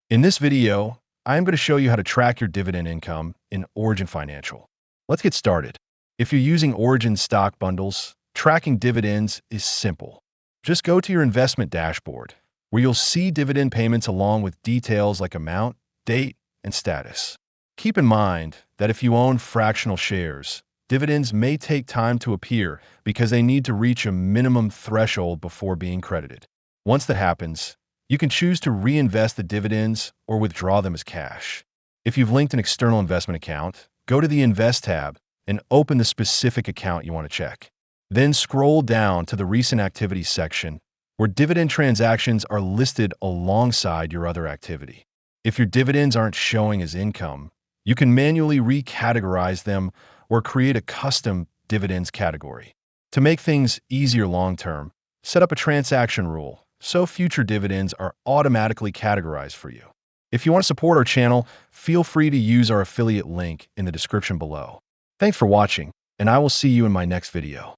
In this video, I am going to show you how to track your dividend income in Origin Financial. Let's get started. If you're using Origin stock bundles, tracking dividends is simple. Just go to your investment dashboard, where you'll see dividend payments along with details like amount, date, and status. Keep in mind that if you own fractional shares, dividends may take time to appear because they need to reach a minimum threshold before being credited. Once that happens, you can choose to reinvest the dividends or withdraw them as cash. If you've linked an external investment account, go to the Invest tab and open the specific account you want to check. Then scroll down to the Recent Activities section, where dividend transactions are listed alongside your other activity. If your dividends aren't showing as income, you can manually recategorize them or create a custom dividends category. To make things easier long-term, set up a transaction rule so future dividends are automatically categorized for you. If you want to support our channel, feel free to use our affiliate link in the description below. Thanks for watching, and I will see you in my next video.